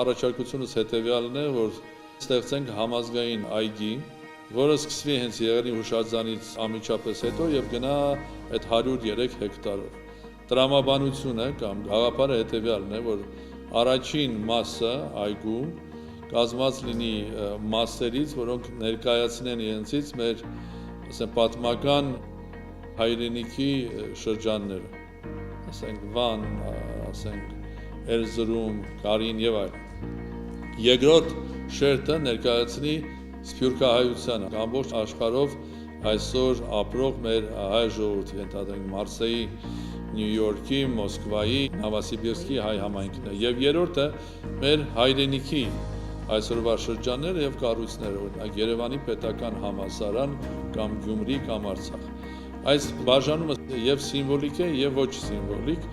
Առաջարկությունս հետևյալն է, որ ստեղծենք համազգային այգի, որը սկսվի հենց Եղեռնի հուշարձանից անմիջապես հետո եւ գնա այդ 103 հեկտարով։ Տրամաբանությունը կամ գաղափարը հետևյալն է, որ առաջին մասը այգու կազմված լինի մասերից, որոնք ներկայացնեն իրենցից մեր պատմական հայրենիքի շրջանները, ասենք Վան, ասենք Էրզրում, Կարին եւ այլն։ Երկրորդ շերտը ներկայացնի սփյուռքահայությանը, ամբողջ աշխարհով այսօր ապրող մեր հայ ժողովրդի, ընդհանրապես Մարսեի, Նյու Յորքի, Մոսկվայի, Նովոսիբիրսկի հայ համայնքն է, եւ երրորդը մեր հայրենիքի այսօրվա շրջանները եւ կառույցները, օրինակ Երևանի պետական համալսարան կամ Գյումրի կամ Արցախ։ Այս բաժանումը եւ սիմվոլիկ է եւ ոչ սիմվոլիկ,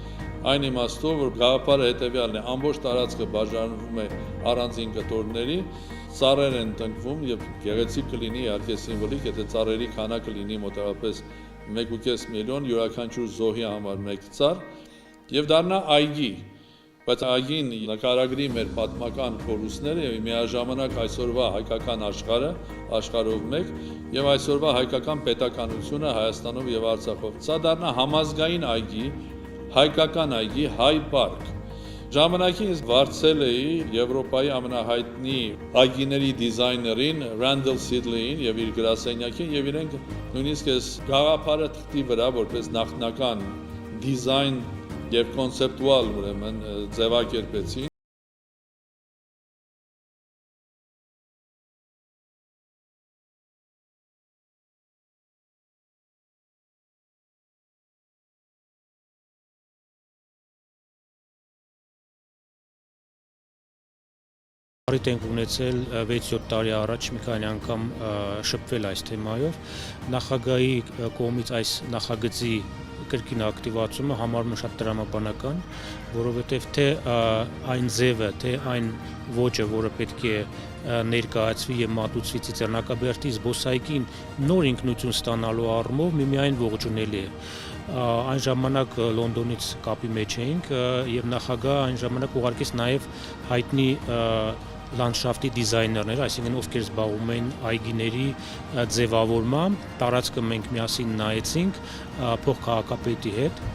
այն իմաստով, որ գաղափարը հետևյալն է, ամբողջ տարածքը բաժանվում է առանձին կտորների, ծառեր են տնկվում եւ գեղեցիկ կլինի իհարկե սիմվոլիկ, եթե ծառերի քանակը լինի մոտավորապես 1.5 միլիոն, յուրաքանչյուր զոհի համար 1 ծառ եւ դառնա այգի, բայց այգին նկարագրի մեր պատմական կորուստները եւ միաժամանակ այսօրվա հայկական աշխարհով մեկ եւ այսօրվա հայկական պետականությունը Հայաստանով եւ Արցախով։ Սա դառնա համազգային այգի, հայկական այգի, հայ պարկ։ Ժամանակին վարձել էի Եվրոպայի ամենահայտնի այգիների դիզայներին Randall Sidley-ին եւ իր գրասենյակին եւ իրենք նույնիսկ այս գաղափարը թղթի վրա որպես նախնական դիզայն եւ կոնցեպտուալ ուրեմն ձևակերպեցին։ Առիթ ենք ունեցել 6-7 տարի առաջ մի քանի անգամ շփվել այս թեմայով։ Նախագահի կողմից այս նախագծի կրկին ակտիվացումը համարում է շատ տրամաբանական, որովհետև թե այն ձևը, թե այն ոճը, որը պետք է ներկայացվի եւ մատուցվի Ծիծեռնակաբերդի զբոսայգին նոր ինքնություն ստանալու առումով միմիայն ողջունելի է։ Այն ժամանակ Լոնդոնից կապի մեջ էինք եւ նախագահը այն ժամանակ ուղարկեց նաեւ հայտնի լանդշաֆտի դիզայներներ, այսինքն ովքեր զբաղվում են այգիների ձևավորմամբ, տարածքը մենք միասին նայեցինք փոխքաղաքապետի հետ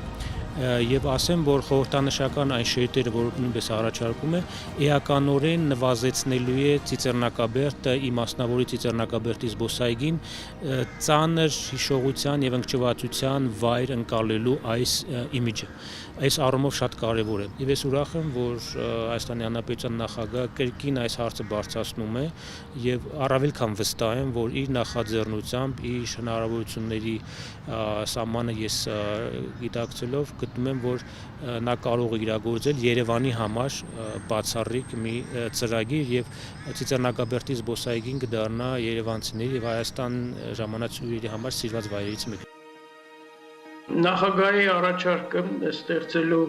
եւ ասեմ, որ խորհրդանշական այն շերտերը, որ նույնպես առաջարկում է, էականորեն նվազեցնելու է Ծիծեռնակաբերդը, իմաստնավորի Ծիծեռնակաբերդի զբոսայգին ծանր հիշողության եւ ընկճվածության վայր ընկալելու այս իմիջը։ Այս առումով շատ կարևոր է։ Եվ ես ուրախ եմ, որ Հայաստանի Հանրապետության նախագահը կրկին այս հարցը բարձրացնում է եւ առավել քան վստահ եմ, որ իր նախաձեռնությամբ, իր հնարավորությունների սահմանը ես գիտակցելով գտնում եմ, որ նա կարող է իրագործել Երևանի համար բացառիկ մի ծրագիր եւ Ծիծեռնակաբերդի զբոսայգին կդառնա երևանցիների եւ Հայաստան ժամանած հյուրերի համար սիրված վայրերից մեկը։ Նախագահի առաջարկը ստեղծելու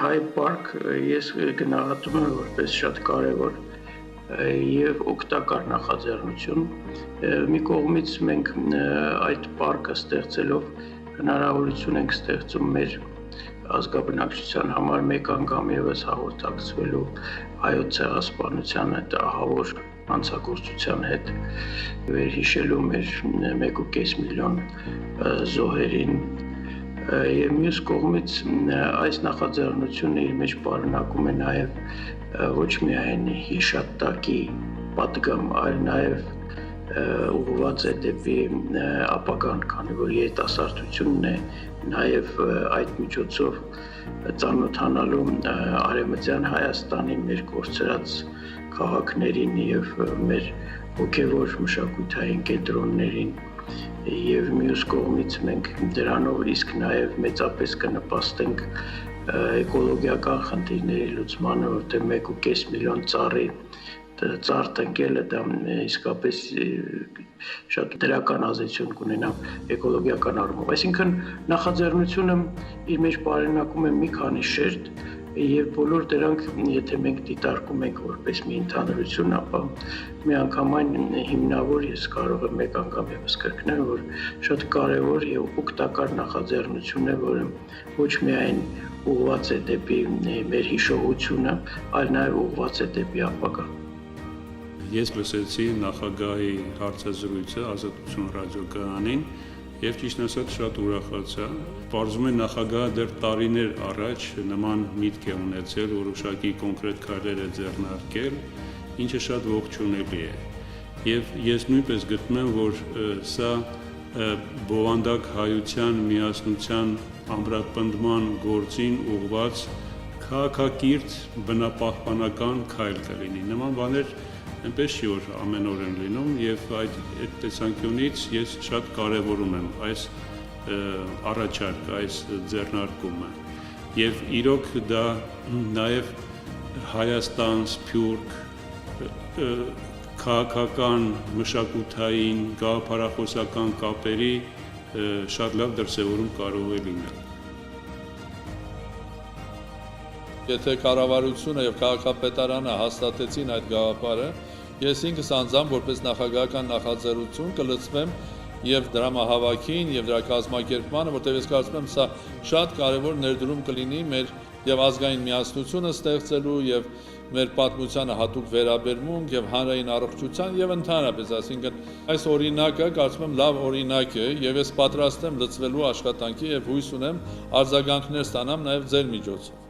հայ պարկ ես գնահատում եմ որպես շատ կարևոր եւ օգտակար նախաձեռնություն։ Մի կողմից մենք այդ պարկը ստեղծելով հնարավորություն ենք ստեղծում մեր ազգաբնակչության համար մեկ անգամ եւս հաղորդակցվելու հայոց ցեղասպանության այդ ահավոր անցագործության հետ վերհիշելու մեր 1.5 միլիոն զոհերին եւ մյուս կողմից այս նախաձեռնությունը իր մեջ պարունակում է նաեւ ոչ միայն հիշատակի պատգամ, այլ նաեւ ուղղված է դեպի ապագան, քանի որ երիտասարդությունն է նաեւ այդ միջոցով ծանոթանալու արևմտյան Հայաստանի մեր կորցրած քաղաքներին եւ մեր հոգեվոր մշակութային կենտրոններին եւ մյուս կողմից մենք դրանով իսկ նաեւ մեծապես կնպաստենք էկոլոգիական խնդիրների լուծմանը, որտեղ 1.5 միլիոն ծառ տնկելը դա իսկապես շատ դրական ազդեցություն կունենա էկոլոգիական առումով։ Այսինքն նախաձեռնությունը իր մեջ պարունակում է մի քանի շերտ, եւ բոլոր դրանք, եթե մենք դիտարկում ենք որպես մի ընդհանրություն, ապա միանգամայն հիմնավոր ես կարող եմ մեկ անգամ եւս կրկնել, որ շատ կարեւոր եւ օգտակար նախաձեռնություն է, որը ոչ միայն ուղղված է դեպի մեր հիշողությունը, այլ նաեւ ուղղված է դեպի ապագա։ Ես լսեցի նախագահի հարցազրույցը Ազատություն ռադիոկայանին եւ ճիշտ ասած շատ ուրախացա։ Պարզվում է նախագահը դեռ տարիներ առաջ նման միտք է ունեցել, որոշակի կոնկրետ քայլեր է ձեռնարկել, ինչը շատ ողջունելի է։ Եվ ես նույնպես գտնում եմ, որ սա բովանդակ հայության միասնության ամրապնդման գործին ուղղված քաղաքակիրթ բնապահպանական քայլ կլինի։ Նման բաներ այնպես չի, որ ամեն օր են լինում եւ այդ տեսանկյունից ես շատ կարեւորում եմ այս առաջարկը, այս ձեռնարկումը։ Եվ իրոք դա նաեւ Հայաստան, Սփյուռք քաղաքական, մշակութային, գաղափարախոսական կապերի շատ լավ դրսևորում կարող է լինել։ Եթե կառավարությունը եւ քաղաքապետարանը հաստատեցին այդ գաղափարը, ես ինքս անձամբ որպես նախագահական նախաձեռնություն կլծվեմ եւ դրամահավաքին եւ դրա կազմակերպմանը, որտեղ ես կարծում եմ սա շատ կարեւոր ներդրում կլինի մեր եւ ազգային միասնությունը ստեղծելու եւ մեր պատմությանը հատուկ վերաբերմունք եւ հանրային առողջության եւ ընդհանրապես, այսինքն այս օրինակը կարծում եմ լավ օրինակ է եւ ես պատրաստ եմ լծվելու աշխատանքի եւ հույս ունեմ արձագանքներ ստանամ նաեւ ձեր միջոցով։